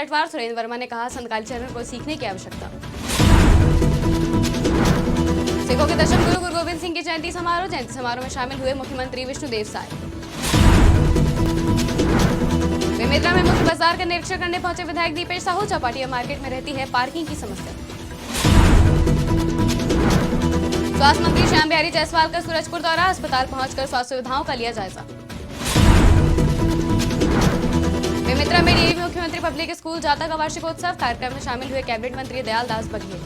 पलटवार, सुरेंद्र वर्मा ने कहा संत कालीचरण को सीखने की आवश्यकता। सिखों के दशम गुरु गुरु गोविंद सिंह की जयंती समारोह में शामिल हुए मुख्यमंत्री विष्णुदेव साय। बेमेतरा में मुख्य बाजार का निरीक्षण करने पहुंचे विधायक दीपेश साहू। चौपाटिया मार्केट में रहती है पार्किंग की समस्या। स्वास्थ्य मंत्री श्याम बिहारी जायसवाल का सूरजपुर दौरा, अस्पताल पहुंचकर स्वास्थ्य सुविधाओं का लिया जायजा। बेमेतरा में डीएवी मुख्यमंत्री पब्लिक स्कूल जाता का वार्षिकोत्सव, कार्यक्रम में शामिल हुए कैबिनेट मंत्री दयाल दास बघेल।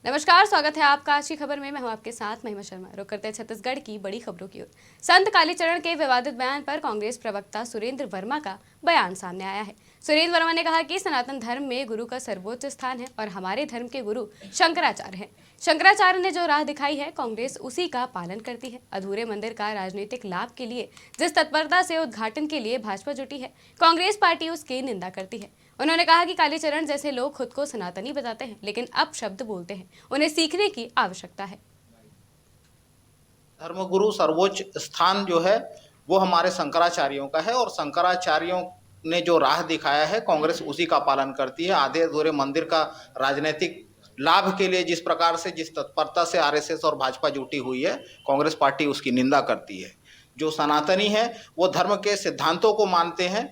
नमस्कार, स्वागत है आपका आज की खबर में। मैं हूं आपके साथ महिमा शर्मा। रुक करते हैं छत्तीसगढ़ की बड़ी खबरों की ओर। संत कालीचरण के विवादित बयान पर कांग्रेस प्रवक्ता सुरेंद्र वर्मा का बयान सामने आया है। सुरेंद्र वर्मा ने कहा कि सनातन धर्म में गुरु का सर्वोच्च स्थान है और हमारे धर्म के गुरु शंकराचार्य हैं। शंकराचार्य ने जो राह दिखाई है, कांग्रेस उसी का पालन करती है। अधूरे मंदिर का राजनीतिक लाभ के लिए जिस तत्परता से उद्घाटन के लिए भाजपा जुटी है, कांग्रेस पार्टी उसकी निंदा करती है। उन्होंने कहा कि कालीचरण जैसे लोग खुद को सनातनी बताते हैं लेकिन अपशब्द बोलते हैं, उन्हें सीखने की आवश्यकता है। धर्मगुरु सर्वोच्च स्थान जो है वो हमारे शंकराचार्यों का है और शंकराचार्यों ने जो राह दिखाया है, कांग्रेस उसी का पालन करती है। आधे अधूरे मंदिर का राजनीतिक लाभ के लिए जिस प्रकार से, जिस तत्परता से आरएसएस और भाजपा जुटी हुई है, कांग्रेस पार्टी उसकी निंदा करती है। जो सनातनी है वो धर्म के सिद्धांतों को मानते हैं।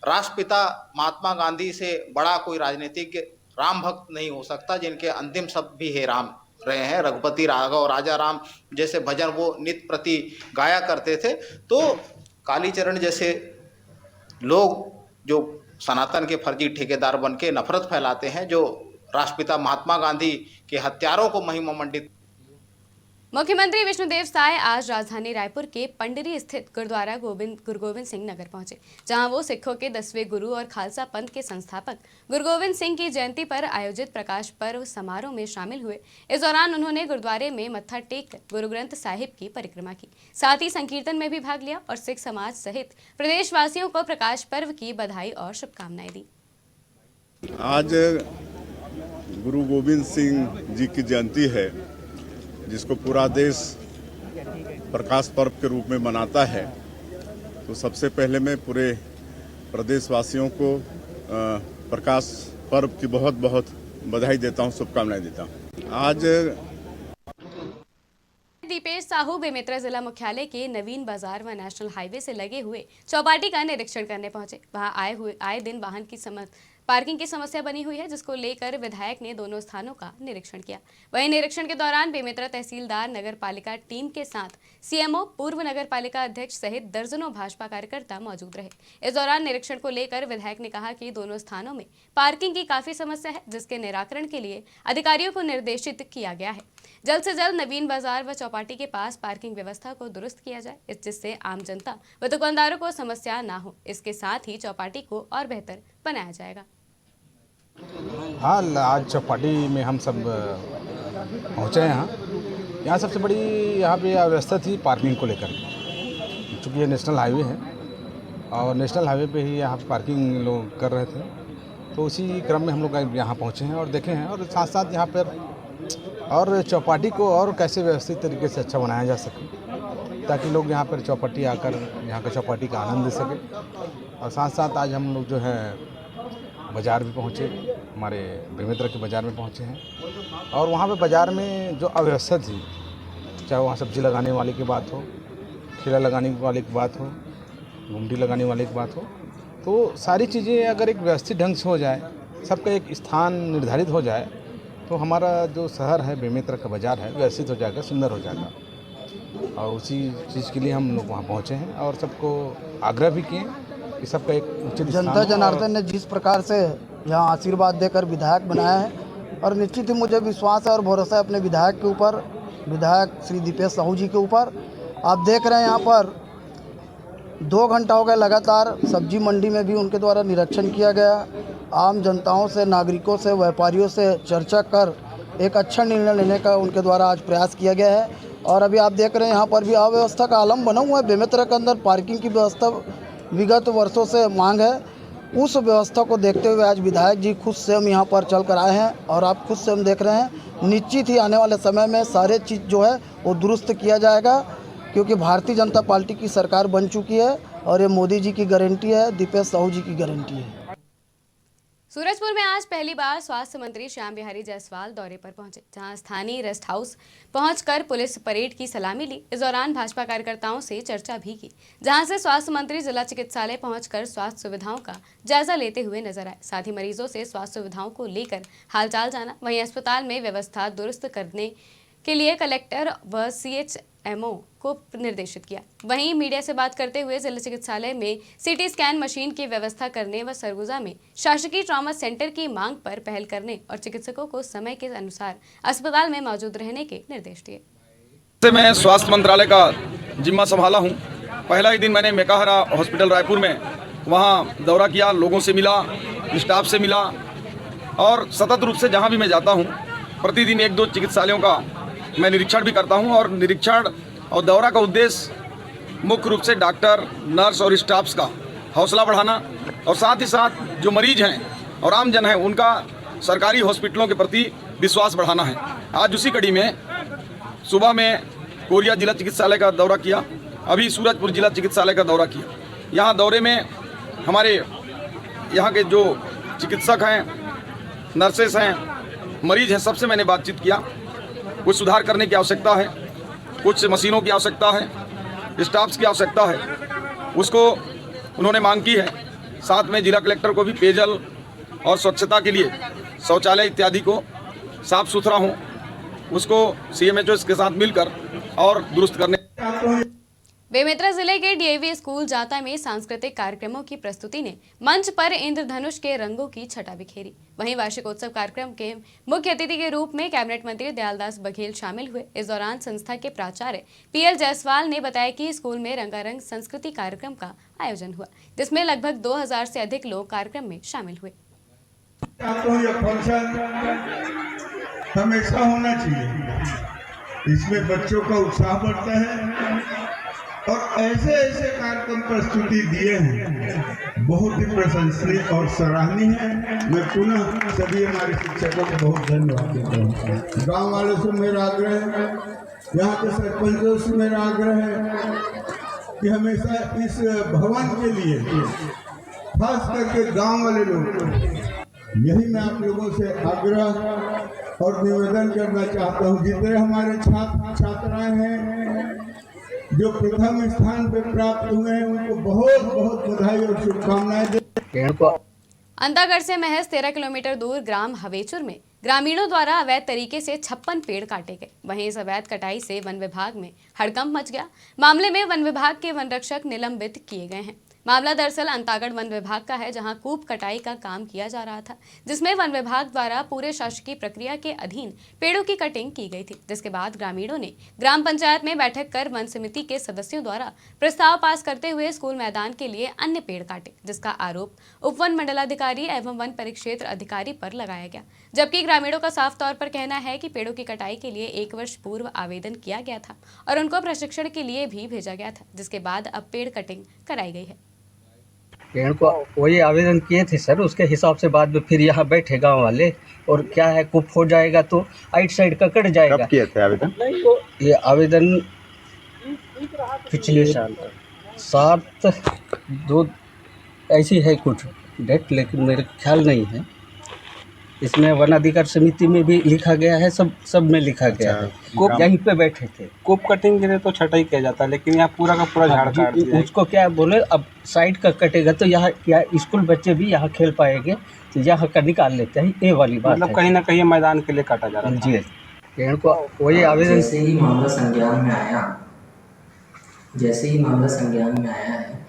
राष्ट्रपिता महात्मा गांधी से बड़ा कोई राजनीतिक राम भक्त नहीं हो सकता, जिनके अंतिम शब्द भी हे राम रहे हैं। रघुपति राघव राजा राम जैसे भजन वो नित्य प्रति गाया करते थे। तो कालीचरण जैसे लोग जो सनातन के फर्जी ठेकेदार बन के नफरत फैलाते हैं, जो राष्ट्रपिता महात्मा गांधी के हत्यारों को महिमा मंडित। मुख्यमंत्री विष्णुदेव साय आज राजधानी रायपुर के पंडरी स्थित गुरुद्वारा गुरु गोविंद सिंह नगर पहुंचे, जहां वो सिखों के 10वें गुरु और खालसा पंथ के संस्थापक गुरु गोविंद सिंह की जयंती पर आयोजित प्रकाश पर्व समारोह में शामिल हुए। इस दौरान उन्होंने गुरुद्वारे में मत्था टेक कर गुरु ग्रंथ साहिब की परिक्रमा की, साथ ही संकीर्तन में भी भाग लिया और सिख समाज सहित प्रदेशवासियों को प्रकाश पर्व की बधाई और शुभकामनाएं दी। आज गुरु गोविंद सिंह जी की जयंती है, जिसको पूरा देश प्रकाश पर्व के रूप में मनाता है। तो सबसे पहले मैं पूरे प्रदेशवासियों को प्रकाश पर्व की बहुत बहुत बधाई देता हूं, शुभकामनाएं देता हूं। आज दीपेश साहू बेमेतरा जिला मुख्यालय के नवीन बाजार व नेशनल हाईवे से लगे हुए चौपाटी का निरीक्षण करने पहुंचे। वहां आए दिन वाहन की पार्किंग की समस्या बनी हुई है, जिसको लेकर विधायक ने दोनों स्थानों का निरीक्षण किया। वहीं निरीक्षण के दौरान बेमेतरा तहसीलदार, नगर पालिका टीम के साथ सीएमओ, पूर्व नगर पालिका अध्यक्ष सहित दर्जनों भाजपा कार्यकर्ता मौजूद रहे। इस दौरान निरीक्षण को लेकर विधायक ने कहा कि दोनों स्थानों में पार्किंग की काफी समस्या है, जिसके निराकरण के लिए अधिकारियों को निर्देशित किया गया है। जल्द से जल्द नवीन बाजार व चौपाटी के पास पार्किंग व्यवस्था को दुरुस्त किया जाए, जिससे आम जनता व दुकानदारों को समस्या न हो। इसके साथ ही चौपाटी को और बेहतर बनाया जाएगा। हाँ, आज चौपाटी में हम सब पहुँचे हैं। यहाँ सबसे बड़ी यहाँ पे व्यवस्था थी पार्किंग को लेकर, क्योंकि ये नेशनल हाईवे है और नेशनल हाईवे पे ही यहाँ पार्किंग लोग कर रहे थे। तो उसी क्रम में हम लोग यहाँ पहुँचे हैं और देखे हैं, और साथ साथ यहाँ पर और चौपाटी को और कैसे व्यवस्थित तरीके से अच्छा बनाया जा सके, ताकि लोग यहाँ पर चौपाटी आकर यहाँ का चौपाटी का आनंद ले सके। और साथ साथ आज हम लोग जो है बाज़ार भी पहुँचे, हमारे बेमेतरा के बाज़ार में पहुँचे हैं। और वहाँ पे बाज़ार में जो अव्यवस्था थी, चाहे वहाँ सब्ज़ी लगाने वाले की बात हो, ठेला लगाने वाले की बात हो, घुमटी लगाने वाले की बात हो, तो सारी चीज़ें अगर एक व्यवस्थित ढंग से हो जाए, सबका एक स्थान निर्धारित हो जाए, तो हमारा जो शहर है, बेमेतरा का बाज़ार है, व्यवस्थित हो जाएगा, सुंदर हो जाएगा। और उसी चीज़ के लिए हम लोग वहाँ पहुँचे हैं और सबको आग्रह भी किए कि सबका एक उचित जनता जनार्दन ने जिस प्रकार से यहाँ आशीर्वाद देकर विधायक बनाया है, और निश्चित ही मुझे विश्वास है और भरोसा है अपने विधायक के ऊपर, विधायक श्री दीपेश साहू जी के ऊपर। आप देख रहे हैं यहाँ पर 2 घंटा हो गए लगातार सब्जी मंडी में भी उनके द्वारा निरीक्षण किया गया। आम जनताओं से, नागरिकों से, व्यापारियों से चर्चा कर एक अच्छा निर्णय लेने का उनके द्वारा आज प्रयास किया गया है। और अभी आप देख रहे हैं यहाँ पर भी अव्यवस्था का आलम बना हुआ है। बेमेतरा के अंदर पार्किंग की व्यवस्था विगत वर्षों से मांग है, उस व्यवस्था को देखते हुए आज विधायक जी खुद से हम यहाँ पर चल कर आए हैं और आप खुद से हम देख रहे हैं। निश्चित ही आने वाले समय में सारे चीज़ जो है वो दुरुस्त किया जाएगा, क्योंकि भारतीय जनता पार्टी की सरकार बन चुकी है और ये मोदी जी की गारंटी है, दीपेश साहू जी की गारंटी है। सूरजपुर में आज पहली बार स्वास्थ्य मंत्री श्याम बिहारी जायसवाल दौरे पर पहुंचे, जहां स्थानीय रेस्ट हाउस पहुंचकर पुलिस परेड की सलामी ली। इस दौरान भाजपा कार्यकर्ताओं से चर्चा भी की, जहां से स्वास्थ्य मंत्री जिला चिकित्सालय पहुंचकर स्वास्थ्य सुविधाओं का जायजा लेते हुए नजर आए। साथ ही मरीजों से स्वास्थ्य सुविधाओं को लेकर हालचाल जाना। वहीं अस्पताल में व्यवस्था दुरुस्त करने के लिए कलेक्टर व CHMO को निर्देशित किया। वहीं मीडिया से बात करते हुए जिला चिकित्सालय में CT स्कैन मशीन की व्यवस्था करने व सरगुजा में शासकीय ट्रॉमा सेंटर की मांग पर पहल करने और चिकित्सकों को समय के अनुसार अस्पताल में मौजूद रहने के निर्देश दिए। मैं स्वास्थ्य मंत्रालय का जिम्मा संभाला हूं। पहला ही दिन मैंने मेकाहारा हॉस्पिटल रायपुर में वहां दौरा किया, लोगों से मिला, स्टाफ से मिला और सतत रूप से जहां भी मैं जाता हूं प्रतिदिन 1-2 चिकित्सालयों का मैं निरीक्षण भी करता हूं। और निरीक्षण और दौरा का उद्देश्य मुख्य रूप से डॉक्टर, नर्स और स्टाफ्स का हौसला बढ़ाना और साथ ही साथ जो मरीज हैं और आम जन हैं उनका सरकारी हॉस्पिटलों के प्रति विश्वास बढ़ाना है। आज उसी कड़ी में सुबह में कोरिया जिला चिकित्सालय का दौरा किया, अभी सूरजपुर जिला चिकित्सालय का दौरा किया। यहाँ दौरे में हमारे यहाँ के जो चिकित्सक हैं, नर्सेस हैं, मरीज हैं, सबसे मैंने बातचीत किया। कुछ सुधार करने की आवश्यकता है, कुछ मशीनों की आवश्यकता है, स्टाफ्स की आवश्यकता है, उसको उन्होंने मांग की है। साथ में जिला कलेक्टर को भी पेयजल और स्वच्छता के लिए शौचालय इत्यादि को साफ सुथरा हो उसको CMHO के साथ मिलकर और दुरुस्त करने। बेमेतरा जिले के DAV स्कूल जाता में सांस्कृतिक कार्यक्रमों की प्रस्तुति ने मंच पर इंद्रधनुष के रंगों की छटा बिखेरी। वहीं वार्षिकोत्सव कार्यक्रम के मुख्य अतिथि के रूप में कैबिनेट मंत्री दयालदास बघेल शामिल हुए। इस दौरान संस्था के प्राचार्य PL जायसवाल ने बताया कि स्कूल में रंगारंग संस्कृति कार्यक्रम का आयोजन हुआ, जिसमें लगभग 2000 से अधिक लोग कार्यक्रम में शामिल हुए। हमेशा होना चाहिए, इसमें बच्चों का उत्साह बढ़ता है और ऐसे ऐसे कार्यक्रम प्रस्तुति दिए हैं, बहुत ही प्रशंसनीय और सराहनीय है। मैं पुनः सभी हमारे शिक्षकों को बहुत धन्यवाद देता हूँ। गाँव वालों से मेरा आग्रह है, यहाँ के सरपंचों से मेरा आग्रह है कि हमेशा इस भवन के लिए खास करके गाँव वाले लोग, यही मैं आप लोगों से आग्रह और निवेदन करना चाहता हूँ। जितने हमारे छात्र छात्राएं हैं जो प्रथम स्थान पे प्राप्त हुए हैं, उनको बहुत बहुत बधाई और शुभकामनाएं दें। अंतागढ़ से महज 13 किलोमीटर दूर ग्राम हवेचुर में ग्रामीणों द्वारा अवैध तरीके से 56 पेड़ काटे गए। वहीं इस अवैध कटाई से वन विभाग में हड़कंप मच गया। मामले में वन विभाग के वन रक्षक निलंबित किए गए हैं। मामला दरअसल अंतागढ़ वन विभाग का है, जहां कूप कटाई का काम किया जा रहा था, जिसमें वन विभाग द्वारा पूरे शासकीय प्रक्रिया के अधीन पेड़ों की कटिंग की गई थी। जिसके बाद ग्रामीणों ने ग्राम पंचायत में बैठक कर वन समिति के सदस्यों द्वारा प्रस्ताव पास करते हुए स्कूल मैदान के लिए अन्य पेड़ काटे, जिसका आरोप उप वन मंडलाधिकारी एवं वन परिक्षेत्र अधिकारी पर लगाया गया। जबकि ग्रामीणों का साफ तौर पर कहना है कि पेड़ों की कटाई के लिए 1 वर्ष पूर्व आवेदन किया गया था और उनको प्रशिक्षण के लिए भी भेजा गया था, जिसके बाद अब पेड़ कटिंग कराई गई है। पेड़ को वही आवेदन किए थे सर, उसके हिसाब से बाद में फिर यहाँ बैठे गांव वाले, और क्या है कुप हो जाएगा तो आइट साइड का कट जाएगा। कब किए थे आवेदन? ये आवेदन पिछले साल 7/2 ऐसी है कुछ डेट, लेकिन मेरे ख्याल नहीं है। इसमें वन अधिकार समिति में भी लिखा गया है, सब में लिखा गया है। कोप यहीं पे बैठे थे। कोप कटिंग के लिए तो छटाई किया जाता है, लेकिन यहाँ पूरा का पूरा झाड़ काट दिया है। उसको क्या बोले, अब साइड का कटेगा तो यहाँ क्या स्कूल बच्चे भी यहाँ खेल पाएंगे, तो यहाँ का निकाल लेते हैं। ये वाली बात मतलब कहीं ना कहीं मैदान के लिए काटा जा रहा है। जी, पेड़ को वही आवेदन। जैसे ही मामला संज्ञान में आया है,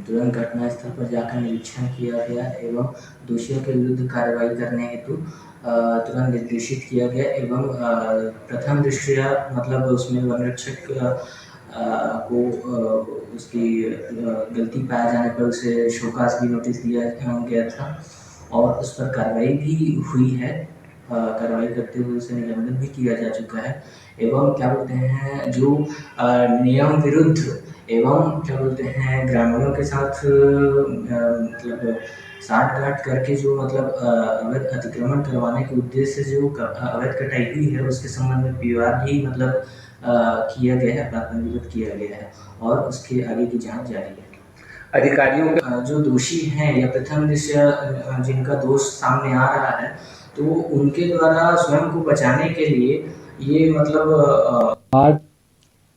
तुरंत घटनास्थल पर जाकर निरीक्षण किया गया एवं दोषियों के विरुद्ध कार्रवाई करने हेतु तुरंत निर्देशित किया गया एवं प्रथम दृष्टया मतलब उसमें वन रक्षक को उसकी गलती पाया जाने पर उसे शोकास भी नोटिस दिया गया था और उस पर कार्रवाई भी हुई है। कार्रवाई करते हुए उसे निलंबित भी किया जा चुका है एवं क्या बोलते हैं जो नियम विरुद्ध एवं क्या बोलते हैं ग्रामीणों के साथ मतलब साठ-गांठ करके जो मतलब अवैध अतिक्रमण करवाने के उद्देश्य से जो अवैध कटाई हुई है, उसके संबंध में POR भी मतलब किया गया है, अपराध पंजीबद्ध किया गया है और उसके आगे की जांच जारी है। अधिकारियों के जो दोषी हैं या प्रथम दृष्टया जिनका दोष सामने आ रहा है, तो उनके द्वारा स्वयं को बचाने के लिए ये मतलब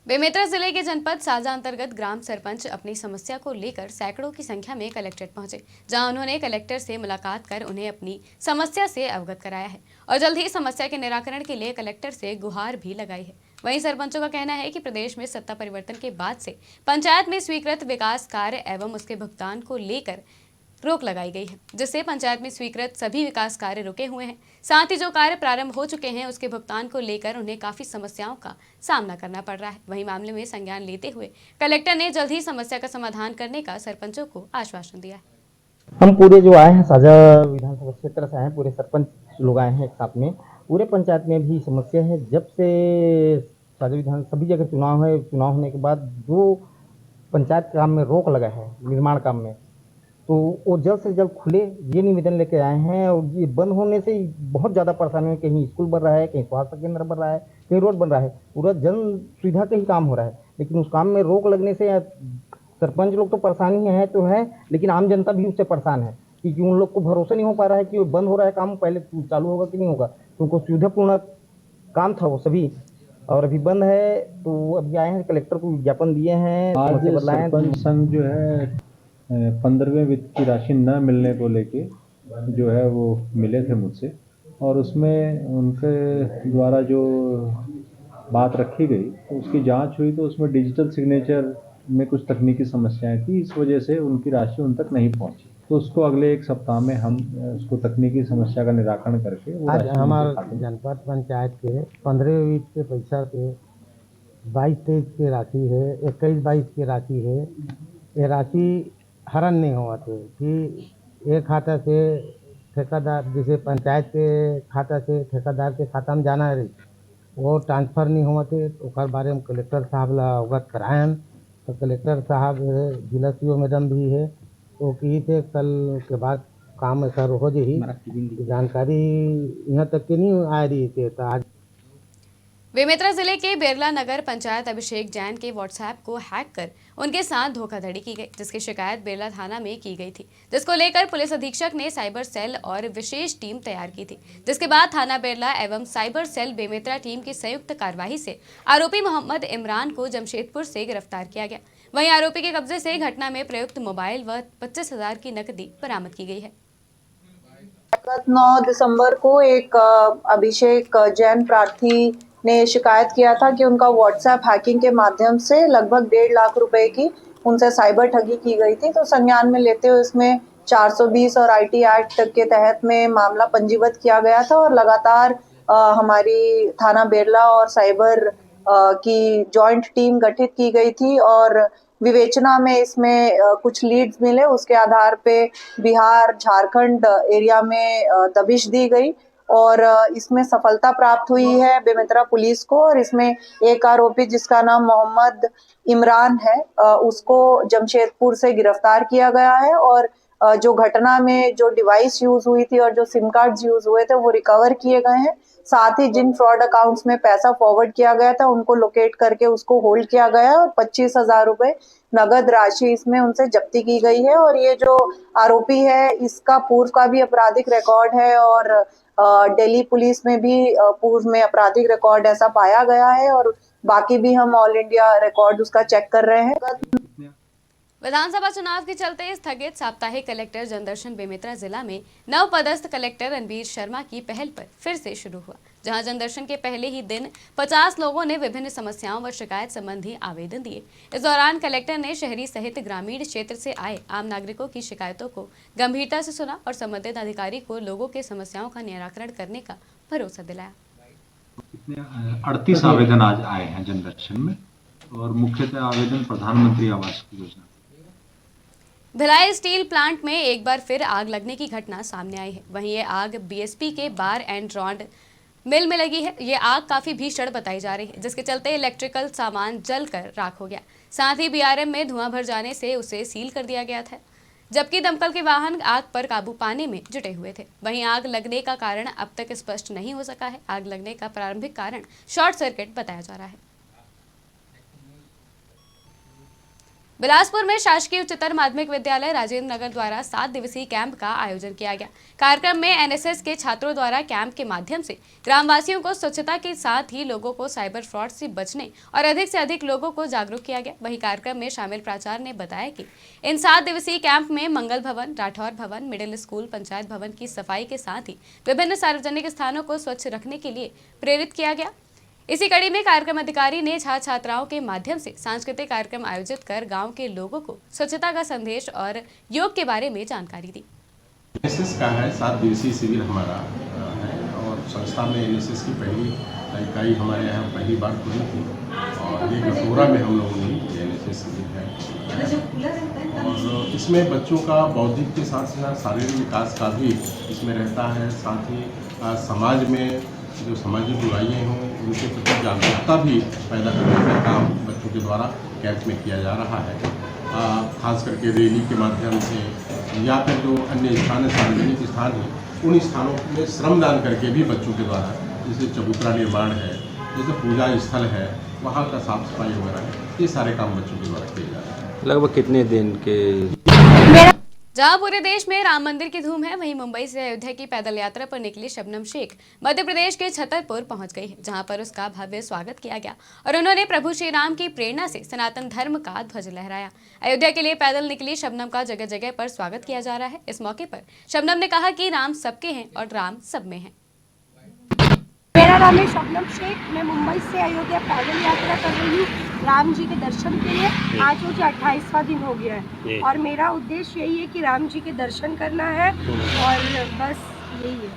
बेमेतरा जिले के जनपद साजा अंतर्गत ग्राम सरपंच अपनी समस्या को लेकर सैकड़ों की संख्या में कलेक्ट्रेट पहुंचे, जहां उन्होंने कलेक्टर से मुलाकात कर उन्हें अपनी समस्या से अवगत कराया है और जल्द ही समस्या के निराकरण के लिए कलेक्टर से गुहार भी लगाई है। वहीं सरपंचों का कहना है कि प्रदेश में सत्ता परिवर्तन के बाद से पंचायत में स्वीकृत विकास कार्य एवं उसके भुगतान को लेकर रोक लगाई गई है, जिससे पंचायत में स्वीकृत सभी विकास कार्य रुके हुए हैं। साथ ही जो कार्य प्रारंभ हो चुके हैं उसके भुगतान को लेकर उन्हें काफी समस्याओं का सामना करना पड़ रहा है। वहीं मामले में संज्ञान लेते हुए कलेक्टर ने जल्द ही समस्या का समाधान करने का सरपंचों को आश्वासन दिया है। हम पूरे जो आए हैं साझा विधानसभा क्षेत्र से आए हैं, पूरे सरपंच लोग आए हैं एक साथ में। पूरे पंचायत में भी समस्या है, जब से साझा विधान सभी जगह चुनाव है, चुनाव होने के बाद जो पंचायत काम में रोक लगा है निर्माण काम में, तो वो जल्द से जल्द खुले ये निवेदन लेके आए हैं। और ये बंद होने से बहुत ज़्यादा परेशानी है, कहीं स्कूल बन रहा है, कहीं स्वास्थ्य केंद्र बन रहा है, कहीं रोड बन रहा है, पूरा जन सुविधा का ही काम हो रहा है, लेकिन उस काम में रोक लगने से सरपंच लोग तो परेशानी है तो है, लेकिन आम जनता भी उससे परेशान है, क्योंकि उन लोग को भरोसा नहीं हो पा रहा है कि वो बंद हो रहा है काम, पहले चालू होगा कि नहीं होगा। तो उनको सुविधापूर्ण काम था वो सभी, और अभी बंद है। तो अभी आए हैं, कलेक्टर को विज्ञापन दिए हैं। आज सरपंच संघ जो है 15वें वित्त की राशि न मिलने को लेके जो है वो मिले थे मुझसे, और उसमें उनके द्वारा जो बात रखी गई तो उसकी जांच हुई, तो उसमें डिजिटल सिग्नेचर में कुछ तकनीकी समस्याएं थी, इस वजह से उनकी राशि उन तक नहीं पहुंची। तो उसको अगले एक सप्ताह में हम उसको तकनीकी समस्या का निराकरण करके आज हमारे जनपद पंचायत के 15वें वित्त के पैसा पे 22-23 की राशि है, 21-22 की राशि है। ये राशि हरण नहीं हुआ थे कि एक खाता से ठेकेदार, जैसे पंचायत के खाता से ठेकेदार के खाता में जाना है, वो ट्रांसफ़र नहीं हुआ थे। तो बारे में कलेक्टर साहब ला अवगत कराएं, तो कलेक्टर साहब जिला सीओ मैडम भी है, तो की थे कल के बाद काम ऐसा हो जाही, जानकारी यहाँ तक के नहीं आ रही थी। तो आज बेमेतरा जिले के बिरला नगर पंचायत अभिषेक जैन के व्हाट्सएप को हैक कर उनके साथ धोखाधड़ी की गई, जिसकी शिकायत बिरला थाना में की गई थी, जिसको लेकर पुलिस अधीक्षक ने साइबर सेल और विशेष टीम तैयार की थी। जिसके बाद थाना बिरला एवं साइबर सेल बेमेतरा टीम की संयुक्त कार्रवाई से आरोपी मोहम्मद इमरान को जमशेदपुर से गिरफ्तार किया गया। वहीं आरोपी के कब्जे से घटना में प्रयुक्त मोबाइल व 25,000 की नकदी बरामद की गई है। 9 दिसंबर को एक अभिषेक जैन प्रार्थी ने शिकायत किया था कि उनका व्हाट्सएप हैकिंग के माध्यम से लगभग 1.5 लाख रुपए की उनसे साइबर ठगी की गई थी। तो संज्ञान में लेते हुए इसमें 420 और आईटी एक्ट के तहत में मामला पंजीबद्ध किया गया था और लगातार हमारी थाना बिरला और साइबर की जॉइंट टीम गठित की गई थी और विवेचना में इसमें कुछ लीड्स मिले, उसके आधार पे बिहार झारखंड एरिया में दबिश दी गई और इसमें सफलता प्राप्त हुई है बेमेतरा पुलिस को। और इसमें एक आरोपी जिसका नाम मोहम्मद इमरान है, उसको जमशेदपुर से गिरफ्तार किया गया है और जो घटना में जो डिवाइस यूज हुई थी और जो सिम कार्ड्स यूज हुए थे वो रिकवर किए गए हैं। साथ ही जिन फ्रॉड अकाउंट्स में पैसा फॉरवर्ड किया गया था उनको लोकेट करके उसको होल्ड किया गया और 25,000 रुपए नगद राशि इसमें उनसे जब्ती की गई है। और ये जो आरोपी है इसका पूर्व का भी आपराधिक रिकॉर्ड है और दिल्ली पुलिस में भी पूर्व में आपराधिक रिकॉर्ड ऐसा पाया गया है और बाकी भी हम ऑल इंडिया रिकॉर्ड उसका चेक कर रहे हैं। विधानसभा चुनाव के चलते स्थगित साप्ताहिक कलेक्टर जनदर्शन बेमेतरा जिला में नवपदस्थ कलेक्टर रणबीर शर्मा की पहल पर फिर से शुरू हुआ, जहां जनदर्शन के पहले ही दिन 50 लोगों ने विभिन्न समस्याओं व शिकायत संबंधी आवेदन दिए। इस दौरान कलेक्टर ने शहरी सहित ग्रामीण क्षेत्र से आए आम नागरिकों की शिकायतों को गंभीरता से सुना और संबंधित अधिकारी को लोगों के समस्याओं का निराकरण करने का भरोसा दिलाया। 38 आवेदन आज आए हैं जनदर्शन में और मुख्यतः आवेदन प्रधानमंत्री आवास योजना। भिलाई स्टील प्लांट में एक बार फिर आग लगने की घटना सामने आई है। वहीं ये आग बीएसपी के बार एंड रॉड मिल में लगी है। ये आग काफी भीषण बताई जा रही है, जिसके चलते इलेक्ट्रिकल सामान जलकर राख हो गया। साथ ही बीआरएम में धुआं भर जाने से उसे सील कर दिया गया था, जबकि दमकल के वाहन आग पर काबू पाने में जुटे हुए थे। वहीं आग लगने का कारण अब तक स्पष्ट नहीं हो सका है। आग लगने का प्रारंभिक कारण शॉर्ट सर्किट बताया जा रहा है। बिलासपुर में शासकीय उच्चतर माध्यमिक विद्यालय राजेंद्र नगर द्वारा 7 दिवसीय कैंप का आयोजन किया गया। कार्यक्रम में एनएसएस के छात्रों द्वारा कैंप के माध्यम से ग्रामवासियों को स्वच्छता के साथ ही लोगों को साइबर फ्रॉड से बचने और अधिक से अधिक लोगों को जागरूक किया गया। वहीं कार्यक्रम में शामिल प्राचार्य ने बताया कि इन 7 दिवसीय कैंप में मंगल भवन, राठौर भवन, मिडिल स्कूल, पंचायत भवन की सफाई के साथ ही विभिन्न सार्वजनिक स्थानों को स्वच्छ रखने के लिए प्रेरित किया गया। इसी कड़ी में कार्यक्रम अधिकारी ने छात्र छात्राओं के माध्यम से सांस्कृतिक कार्यक्रम आयोजित कर गांव के लोगों को स्वच्छता का संदेश और योग के बारे में जानकारी दी। एनएसएस का है 7 दिवसीय शिविर हमारा है और संस्था में एनएसएस की पहली इकाई हमारे यहाँ पहली बार खुली थी और ये गठोरा में हम लोगों ने एनएसएस शिविर है और इसमें बच्चों का बौद्धिक के साथ साथ शारीरिक विकास का भी इसमें रहता है। साथ ही समाज में जो सामाजिक बुराइयाँ हों उनके प्रति जागरूकता भी पैदा करने का काम बच्चों के द्वारा कैंप में किया जा रहा है। खास करके रैली के माध्यम से या फिर जो अन्य स्थान है, सार्वजनिक स्थान है, उन स्थानों में श्रमदान करके भी बच्चों के द्वारा, जैसे चबूतरा निर्माण है, जैसे पूजा स्थल है, वहाँ का साफ सफाई वगैरह है, ये सारे काम बच्चों के द्वारा किए जा रहे हैं। लगभग कितने दिन के? जहां पूरे देश में राम मंदिर की धूम है, वहीं मुंबई से अयोध्या की पैदल यात्रा पर निकली शबनम शेख मध्य प्रदेश के छतरपुर पहुंच गई है, जहां पर उसका भव्य स्वागत किया गया और उन्होंने प्रभु श्री राम की प्रेरणा से सनातन धर्म का ध्वज लहराया। अयोध्या के लिए पैदल निकली शबनम का जगह जगह पर स्वागत किया जा रहा है। इस मौके पर शबनम ने कहा कि राम सबके हैं और राम सब में है। मेरा नाम है शबनम शेख। मैं मुंबई से अयोध्या पैदल यात्रा कर रही हूँ राम जी के दर्शन के लिए। आज मुझे 28वां दिन हो गया है और मेरा उद्देश्य यही है कि राम जी के दर्शन करना है और बस यही है।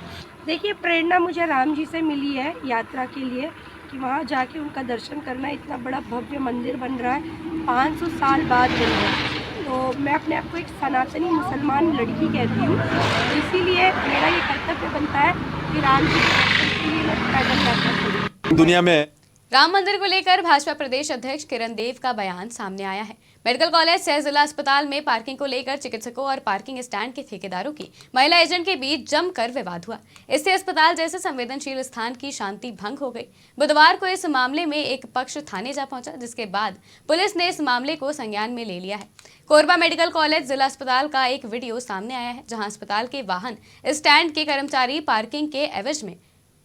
देखिए, प्रेरणा मुझे राम जी से मिली है यात्रा के लिए कि वहाँ जाके उनका दर्शन करना। इतना बड़ा भव्य मंदिर बन रहा है, 500 साल बाद बन रहा है, तो मैं अपने आप को एक सनातनी मुसलमान लड़की कहती हूँ, तो इसीलिए मेरा ये कर्तव्य बनता है कि राम जी के दर्शन के लिए मैं पैदल यात्रा करूँ। दुनिया में राम मंदिर को लेकर भाजपा प्रदेश अध्यक्ष किरण देव का बयान सामने आया है। मेडिकल कॉलेज सह जिला अस्पताल में पार्किंग को लेकर चिकित्सकों और पार्किंग स्टैंड के ठेकेदारों की महिला एजेंट के बीच जमकर विवाद हुआ। इससे अस्पताल जैसे संवेदनशील स्थान की शांति भंग हो गई। बुधवार को इस मामले में एक पक्ष थाने जा पहुंचा, जिसके बाद पुलिस ने इस मामले को संज्ञान में ले लिया है। कोरबा मेडिकल कॉलेज जिला अस्पताल का एक वीडियो सामने आया है, जहां अस्पताल के वाहन स्टैंड के कर्मचारी पार्किंग के एवज में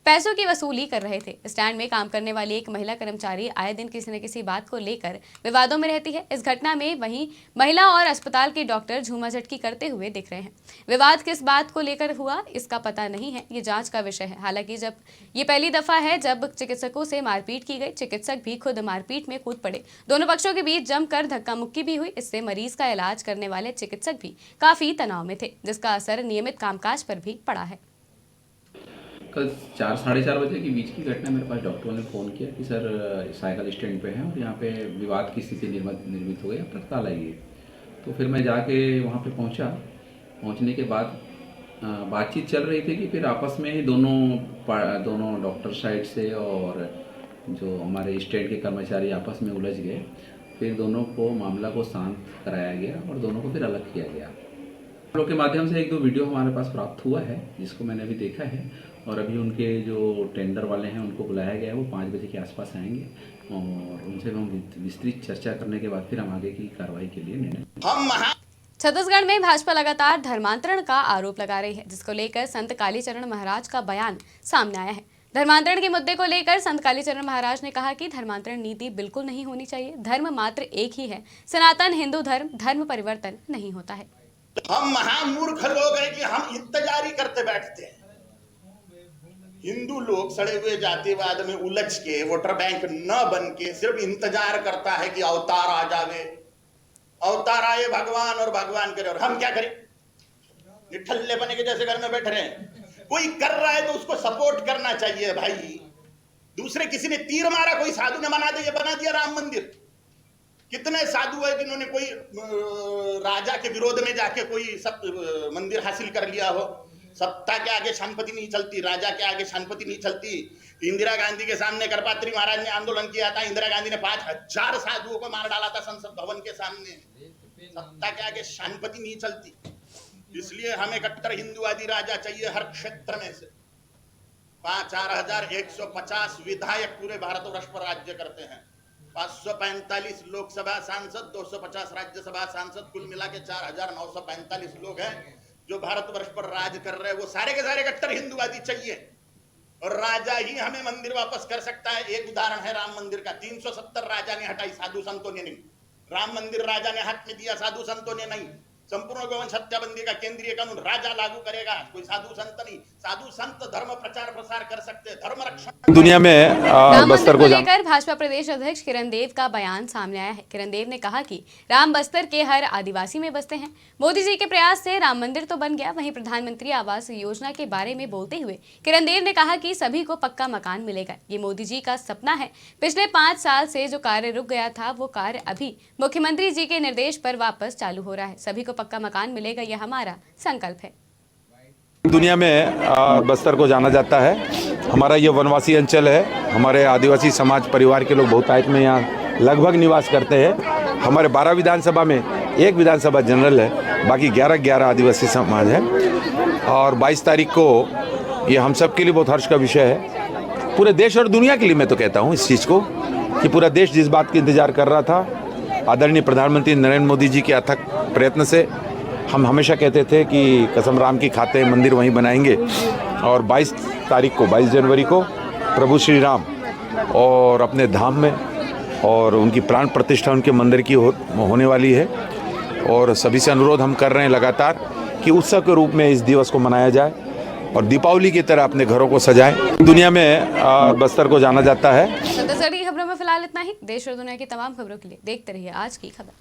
पैसों की वसूली कर रहे थे। स्टैंड में काम करने वाली एक महिला कर्मचारी आए दिन किसी न किसी बात को लेकर विवादों में रहती है। इस घटना में वहीं महिला और अस्पताल के डॉक्टर झूमाझटकी करते हुए दिख रहे हैं। विवाद किस बात को लेकर हुआ, इसका पता नहीं है, ये जांच का विषय है। हालांकि जब ये पहली दफा है जब चिकित्सकों से मारपीट की गई, चिकित्सक भी खुद मारपीट में कूद पड़े। दोनों पक्षों के बीच जमकर धक्का मुक्की भी हुई। इससे मरीज का इलाज करने वाले चिकित्सक भी काफी तनाव में थे, जिसका असर नियमित कामकाज पर भी पड़ा है। कल 4 साढ़े 4 बजे के बीच की घटना। मेरे पास डॉक्टरों ने फ़ोन किया कि सर साइकिल स्टैंड पे हैं और यहाँ पे विवाद की स्थिति निर्मित हो गई, अब तत्काल आइए। तो फिर मैं जाके वहाँ पे पहुँचा। पहुँचने के बाद बातचीत चल रही थी कि फिर आपस में ही दोनों डॉक्टर साइड से और जो हमारे स्टैंड के कर्मचारी आपस में उलझ गए। फिर दोनों को मामला को शांत कराया गया और दोनों को फिर अलग किया गया। हम लोग के माध्यम से 1-2 वीडियो हमारे पास प्राप्त हुआ है, जिसको मैंने अभी देखा है और अभी उनके जो टेंडर वाले हैं उनको बुलाया गया है। वो 5 बजे के आसपास आएंगे और उनसे हम विस्तृत चर्चा करने के बाद फिर हम आगे की कार्रवाई के लिए निर्णय। छत्तीसगढ़ में भाजपा लगातार धर्मांतरण का आरोप लगा रही है, जिसको लेकर संत कालीचरण महाराज का बयान सामने आया है। धर्मांतरण के मुद्दे को लेकर संत कालीचरण महाराज ने कहा कि धर्मांतरण नीति बिल्कुल नहीं होनी चाहिए। धर्म मात्र एक ही है, सनातन हिंदू धर्म। धर्म परिवर्तन नहीं होता है। हम महामूर्ख लोग हैं कि हम इंतजार ही करते बैठते हैं। हिंदू लोग सड़े हुए जातिवाद में उलझ के वोटर बैंक न बन के सिर्फ इंतजार करता है कि अवतार आ जावे, अवतार आए भगवान और भगवान करे। और हम क्या करें? निठल्ले बने के जैसे घर में बैठ रहे हैं। कोई कर रहा है तो उसको सपोर्ट करना चाहिए भाई। दूसरे किसी ने तीर मारा, कोई साधु ने बना दिया राम मंदिर। कितने साधु है जिन्होंने कोई राजा के विरोध में जाके कोई सब मंदिर हासिल कर लिया हो। सत्ता के आगे शांति नहीं चलती, राजा के आगे शांति नहीं चलती। इंदिरा गांधी के सामने करपात्री महाराज ने आंदोलन किया था। इंदिरा गांधी ने 5000 साधुओं को मार डाला था संसद भवन के सामने। सत्ता के आगे शांति नहीं चलती, इसलिए हमें कट्टर हिंदुवादी राजा चाहिए हर क्षेत्र में से। 4150 विधायक पूरे भारतवर्ष पर राज्य करते हैं। 545 लोकसभा सांसद, 250 राज्यसभा सांसद, कुल मिला के 4945 लोग हैं जो भारतवर्ष पर राज कर रहे हैं। वो सारे के सारे कट्टर हिंदूवादी चाहिए और राजा ही हमें मंदिर वापस कर सकता है। एक उदाहरण है राम मंदिर का। 370 राजा ने हटाई, साधु संतों ने नहीं। राम मंदिर राजा ने हाथ में दिया, साधु संतों ने नहीं। संपूर्ण गौवंश हत्याबंदी का केंद्रीय कानून राजा लागू करेगा, कोई साधु संत नहीं। साधु संत धर्म प्रचार प्रसार कर सकते हैं, धर्म रक्षण। दुनिया में राम बस्तर मंदिर को को लेकर भाजपा प्रदेश अध्यक्ष किरण देव का बयान सामने आया है। किरण देव ने कहा कि राम बस्तर के हर आदिवासी में बसते हैं। मोदी जी के प्रयास से राम मंदिर तो बन गया, वहीं प्रधानमंत्री आवास योजना के बारे में बोलते हुए किरण देव ने कहा कि सभी को पक्का मकान मिलेगा। ये मोदी जी का सपना है। पिछले 5 साल से जो कार्य रुक गया था वो कार्य अभी मुख्यमंत्री जी के निर्देश पर वापस चालू हो रहा है। सभी को पक्का मकान मिलेगा, यह हमारा संकल्प है। दुनिया में बस्तर को जाना जाता है। हमारा ये वनवासी अंचल है। हमारे आदिवासी समाज परिवार के लोग बहुतायत में यहाँ लगभग निवास करते हैं। हमारे 12 विधानसभा में 1 विधानसभा जनरल है, बाकी 11 आदिवासी समाज है। और 22 तारीख को ये हम सब के लिए बहुत हर्ष का विषय है, पूरे देश और दुनिया के लिए। मैं तो कहता हूँ इस चीज़ को कि पूरा देश जिस बात का इंतजार कर रहा था, आदरणीय प्रधानमंत्री नरेंद्र मोदी जी के अथक प्रयत्न से हम हमेशा कहते थे कि कसम राम की खाते मंदिर वहीं बनाएंगे। और 22 तारीख को, 22 जनवरी को प्रभु श्री राम और अपने धाम में और उनकी प्राण प्रतिष्ठा उनके मंदिर की होने वाली है। और सभी से अनुरोध हम कर रहे हैं लगातार कि उत्सव के रूप में इस दिवस को मनाया जाए और दीपावली की तरह अपने घरों को सजाएं। दुनिया में बस्तर को जाना जाता है। छत्तीसगढ़ की खबरों में फिलहाल इतना ही। देश और दुनिया की तमाम खबरों के लिए देखते रहिए आज की खबर।